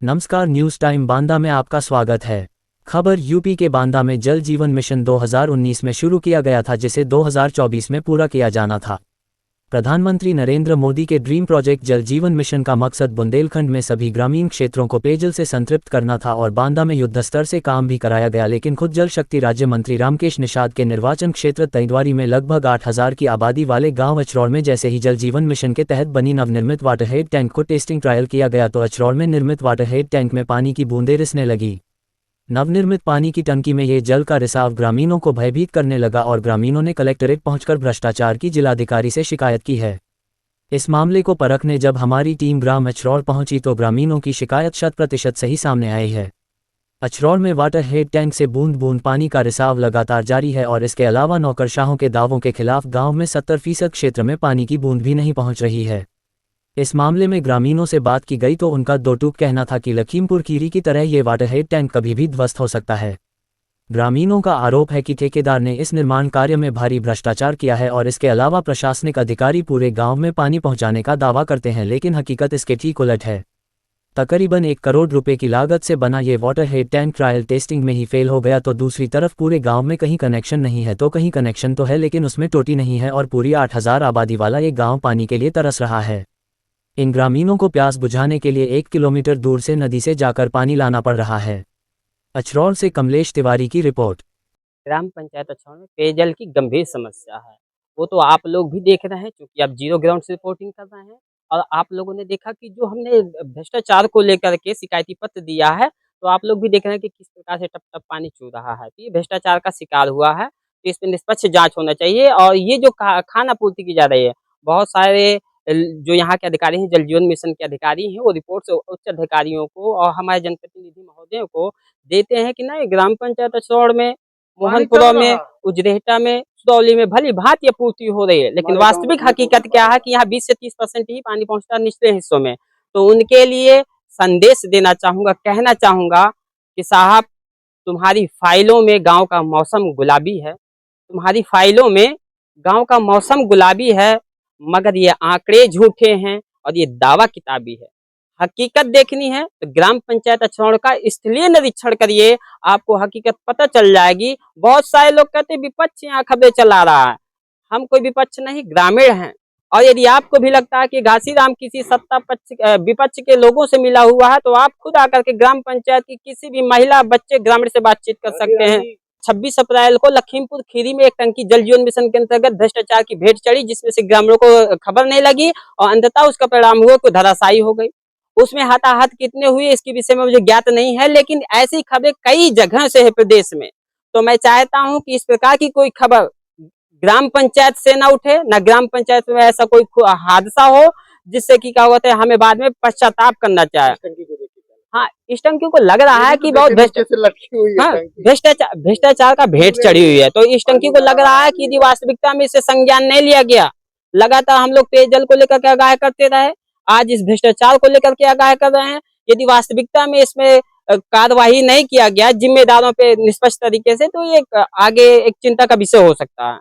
नमस्कार, news time Banda में आपका स्वागत है। खबर यूपी के बांदा में जल जीवन मिशन 2019 में शुरू किया गया था, जिसे 2024 में पूरा किया जाना था। प्रधानमंत्री नरेंद्र मोदी के ड्रीम प्रोजेक्ट जल जीवन मिशन का मकसद बुंदेलखंड में सभी ग्रामीण क्षेत्रों को पेयजल से संतृप्त करना था और बांदा में युद्धस्तर से काम भी कराया गया, लेकिन खुद जल शक्ति राज्य मंत्री रामकेश निषाद के निर्वाचन क्षेत्र तैंदवारी में लगभग 8,000 की आबादी वाले गांव अचरौड़ में जैसे ही जल जीवन मिशन के तहत बनी नवनिर्मित वाटर हेड टैंक को टेस्टिंग ट्रायल किया गया तो अचरौड़ में निर्मित वाटर हेड टैंक में पानी की बूंदें रिसने लगी। नवनिर्मित पानी की टंकी में ये जल का रिसाव ग्रामीणों को भयभीत करने लगा और ग्रामीणों ने कलेक्टरेट पहुंचकर भ्रष्टाचार की जिलाधिकारी से शिकायत की है। इस मामले को परखने जब हमारी टीम ग्राम अचरौड़ पहुंची तो ग्रामीणों की शिकायत 100% सही सामने आई है। अचरौड़ में वाटर हेड टैंक से बूंद बूंद पानी का रिसाव लगातार जारी है और इसके अलावा नौकरशाहों के दावों के खिलाफ गांव में 70% क्षेत्र में पानी की बूंद भी नहीं पहुंच रही है। इस मामले में ग्रामीणों से बात की गई तो उनका दो टूक कहना था कि लखीमपुर खीरी की तरह ये वाटर हेड टैंक कभी भी ध्वस्त हो सकता है। ग्रामीणों का आरोप है कि ठेकेदार ने इस निर्माण कार्य में भारी भ्रष्टाचार किया है और इसके अलावा प्रशासनिक अधिकारी पूरे गांव में पानी पहुंचाने का दावा करते हैं, लेकिन हकीकत इसके ठीक उलट है। तकरीबन 1 करोड़ रुपए की लागत से बना ये water head tank trial testing में ही फेल हो गया तो दूसरी तरफ पूरे गांव में कहीं कनेक्शन नहीं है तो कहीं कनेक्शन तो है लेकिन उसमें टोटी नहीं है और पूरी 8,000 आबादी वाला ये गाँव पानी के लिए तरस रहा है। इन ग्रामीणों को प्यास बुझाने के लिए 1 किलोमीटर दूर से नदी से जाकर पानी लाना पड़ रहा है। अचरौड़ से कमलेश तिवारी की रिपोर्ट। ग्राम पंचायत अचरौड़ में पेयजल की गंभीर समस्या है। वो तो आप लोग भी देख रहे हैं क्योंकि आप जीरो ग्राउंड से रिपोर्टिंग कर रहे हैं और आप लोगों ने देखा कि जो हमने भ्रष्टाचार को लेकर के शिकायती पत्र दिया है तो आप लोग भी देख रहे हैं कि किस प्रकार से टप टप पानी चू रहा है। तो ये भ्रष्टाचार का शिकार हुआ है, तो इस पर निष्पक्ष जांच होना चाहिए। और ये जो खाना पूर्ति की जा रही है, बहुत सारे जो यहाँ के अधिकारी हैं, जल जीवन मिशन के अधिकारी हैं, वो रिपोर्ट उच्च अधिकारियों को और हमारे जनप्रतिनिधि महोदयों को देते हैं कि नहीं ग्राम पंचायत अचरौड़ में, मोहनपुरा में, उजरेहटा में, सुदौली में भली भांति पूर्ति हो रही है, लेकिन वास्तविक हकीकत क्या है कि यहाँ 20 से 30% ही पानी पहुंचता है निचले हिस्सों में। तो उनके लिए संदेश देना चाहूंगा, कहना चाहूंगा कि साहब, तुम्हारी फाइलों में गांव का मौसम गुलाबी है, तुम्हारी फाइलों में गांव का मौसम गुलाबी है, मगर ये आंकड़े झूठे हैं और ये दावा किताबी है। हकीकत देखनी है तो ग्राम पंचायत अचरौड़ का स्थलीय निरीक्षण करिए, आपको हकीकत पता चल जाएगी। बहुत सारे लोग कहते हैं विपक्ष यहाँ खबरें चला रहा है, हम कोई विपक्ष नहीं, ग्रामीण हैं। और यदि आपको भी लगता है कि घासीराम किसी सत्ता पक्ष विपक्ष के लोगों से मिला हुआ है तो आप खुद आकर के ग्राम पंचायत की किसी भी महिला, बच्चे, ग्रामीण से बातचीत कर सकते हैं। 26 अप्रैल को लखीमपुर खीरी में एक टंकी जल जीवन मिशन के अंतर्गत भ्रष्टाचार की भेंट चढ़ी, जिसमें से ग्रामीणों को खबर नहीं लगी और अंततः उसका परिणाम हुआ कि धराशायी हो गई। उसमें हताहत कितने हुए इसके विषय में मुझे ज्ञात नहीं है, लेकिन ऐसी खबरें कई जगह से है प्रदेश में। तो मैं चाहता हूं कि इस प्रकार की कोई खबर ग्राम पंचायत से ना उठे, ना ग्राम पंचायत में ऐसा कोई हादसा हो जिससे कि क्या होता है हमें बाद में पश्चाताप करना चाहे। हाँ, इस टंकी को लग रहा है कि बहुत भ्रष्टाचार का भेंट चढ़ी हुई है। तो इस टंकी को लग रहा है कि यदि वास्तविकता में इसे संज्ञान नहीं लिया गया, लगातार हम लोग पेयजल को लेकर के आगाह करते रहे, आज इस भ्रष्टाचार को लेकर के आगाह कर रहे हैं। यदि वास्तविकता में इसमें कार्यवाही नहीं किया गया जिम्मेदारों पे निष्पक्ष तरीके से, तो ये आगे एक चिंता का विषय हो सकता है।